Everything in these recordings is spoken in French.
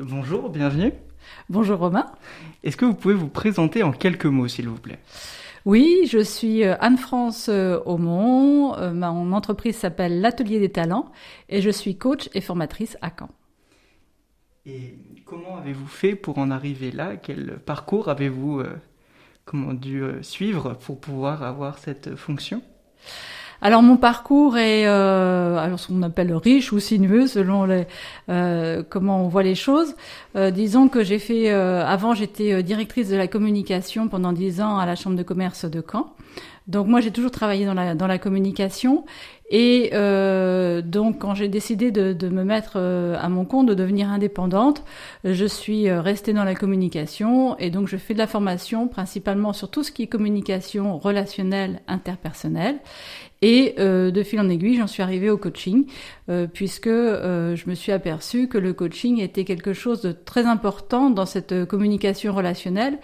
Bonjour, bienvenue. Bonjour Romain. Est-ce que vous pouvez vous présenter en quelques mots, s'il vous plaît? Oui, je suis Anne-France Aumont. Mon entreprise s'appelle l'Atelier des Talents et je suis coach et formatrice à Caen. Et comment avez-vous fait pour en arriver là? Quel parcours avez-vous dû suivre pour pouvoir avoir cette fonction? Alors mon parcours est ce qu'on appelle riche ou sinueux selon comment on voit les choses. Disons que j'ai fait avant j'étais directrice de la communication pendant 10 ans à la Chambre de commerce de Caen. Donc moi j'ai toujours travaillé dans la communication et donc quand j'ai décidé de me mettre à mon compte, de devenir indépendante, je suis restée dans la communication et donc je fais de la formation principalement sur tout ce qui est communication relationnelle, interpersonnelle. Et de fil en aiguille, j'en suis arrivée au coaching, puisque je me suis aperçue que le coaching était quelque chose de très important dans cette communication relationnelle.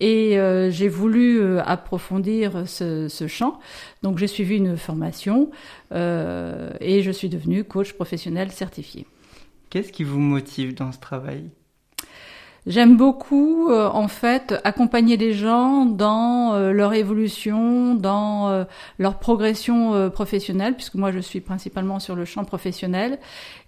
Et j'ai voulu approfondir ce champ. Donc j'ai suivi une formation et je suis devenue coach professionnel certifié. Qu'est-ce qui vous motive dans ce travail? J'aime beaucoup, en fait, accompagner les gens dans leur évolution, dans leur progression professionnelle, puisque moi je suis principalement sur le champ professionnel,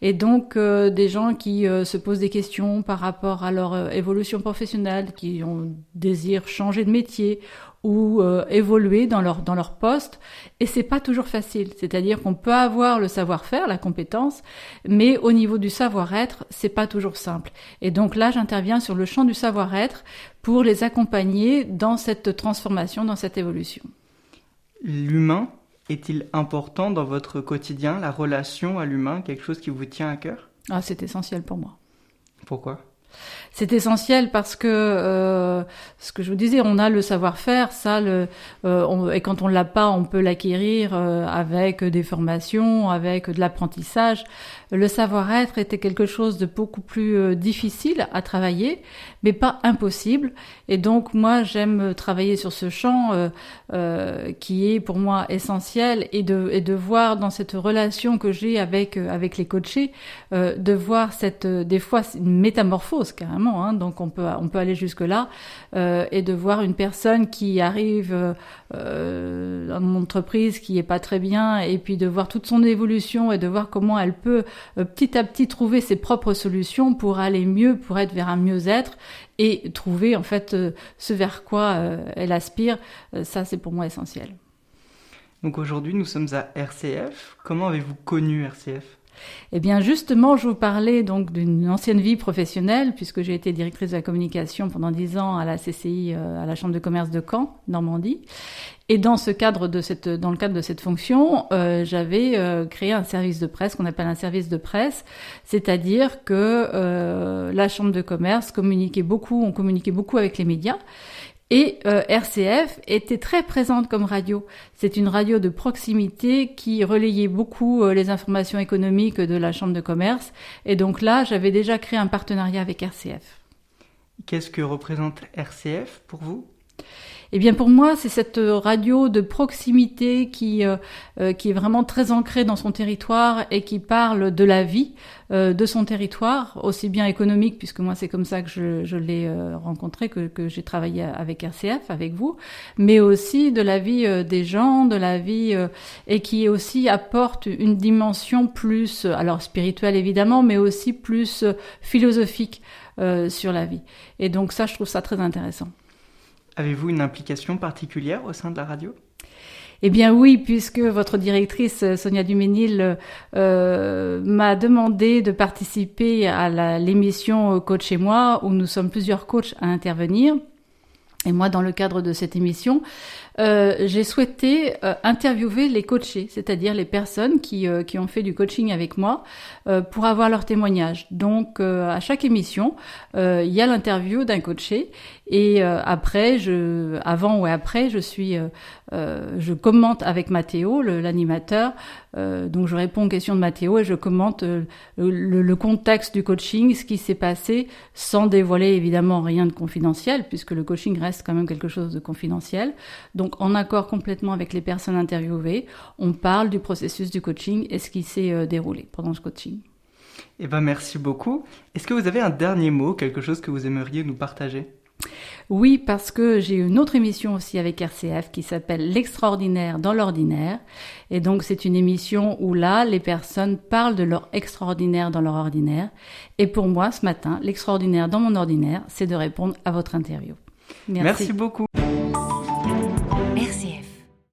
et donc des gens qui se posent des questions par rapport à leur évolution professionnelle, qui ont désir changer de métier ou évoluer dans leur poste, et c'est pas toujours facile. C'est-à-dire qu'on peut avoir le savoir-faire, la compétence, mais au niveau du savoir-être, c'est pas toujours simple. Et donc là, j'interviens sur le champ du savoir-être pour les accompagner dans cette transformation, dans cette évolution. L'humain est-il important dans votre quotidien, la relation à l'humain, quelque chose qui vous tient à cœur? Ah, c'est essentiel pour moi. Pourquoi? C'est essentiel parce que ce que je vous disais, on a le savoir-faire, et quand on l'a pas, on peut l'acquérir avec des formations, avec de l'apprentissage. Le savoir-être était quelque chose de beaucoup plus difficile à travailler, mais pas impossible. Et donc moi, j'aime travailler sur ce champ qui est pour moi essentiel et de voir dans cette relation que j'ai avec les coachés, de voir des fois une métamorphose carrément, hein, donc on peut aller jusque là et de voir une personne qui arrive dans mon entreprise qui est pas très bien et puis de voir toute son évolution et de voir comment elle peut petit à petit trouver ses propres solutions pour aller mieux, pour être vers un mieux-être et trouver en fait ce vers quoi elle aspire. Ça c'est pour moi essentiel. Donc aujourd'hui, nous sommes à RCF. Comment avez-vous connu RCF? Eh bien, justement, je vous parlais donc d'une ancienne vie professionnelle, puisque j'ai été directrice de la communication pendant 10 ans à la CCI, à la Chambre de commerce de Caen, Normandie. Et dans le cadre de cette fonction, j'avais créé un service de presse qu'on appelle un service de presse, c'est-à-dire que la Chambre de commerce on communiquait beaucoup avec les médias. Et RCF était très présente comme radio. C'est une radio de proximité qui relayait beaucoup les informations économiques de la Chambre de commerce. Et donc là, j'avais déjà créé un partenariat avec RCF. Qu'est-ce que représente RCF pour vous? Eh bien pour moi, c'est cette radio de proximité qui est vraiment très ancrée dans son territoire et qui parle de la vie de son territoire, aussi bien économique, puisque moi c'est comme ça que je l'ai rencontré, que j'ai travaillé avec RCF, avec vous, mais aussi de la vie des gens, de la vie et qui aussi apporte une dimension plus, alors spirituelle évidemment, mais aussi plus philosophique sur la vie. Et donc ça, je trouve ça très intéressant. Avez-vous une implication particulière au sein de la radio? Eh bien oui, puisque votre directrice Sonia Duménil m'a demandé de participer à l'émission Coach et moi, où nous sommes plusieurs coachs à intervenir. Et moi, dans le cadre de cette émission, j'ai souhaité interviewer les coachés, c'est-à-dire les personnes qui ont fait du coaching avec moi, pour avoir leur témoignage. Donc, à chaque émission, il y a l'interview d'un coaché, et avant ou après, je commente avec Mathéo, l'animateur. Donc, je réponds aux questions de Mathéo et je commente le contexte du coaching, ce qui s'est passé, sans dévoiler évidemment rien de confidentiel, puisque le coaching reste quand même quelque chose de confidentiel. Donc, en accord complètement avec les personnes interviewées, on parle du processus du coaching et ce qui s'est déroulé pendant ce coaching. Eh ben, merci beaucoup. Est-ce que vous avez un dernier mot, quelque chose que vous aimeriez nous partager? Oui, parce que j'ai une autre émission aussi avec RCF qui s'appelle L'extraordinaire dans l'ordinaire. Et donc, c'est une émission où là, les personnes parlent de leur extraordinaire dans leur ordinaire. Et pour moi, ce matin, l'extraordinaire dans mon ordinaire, c'est de répondre à votre interview. Merci beaucoup.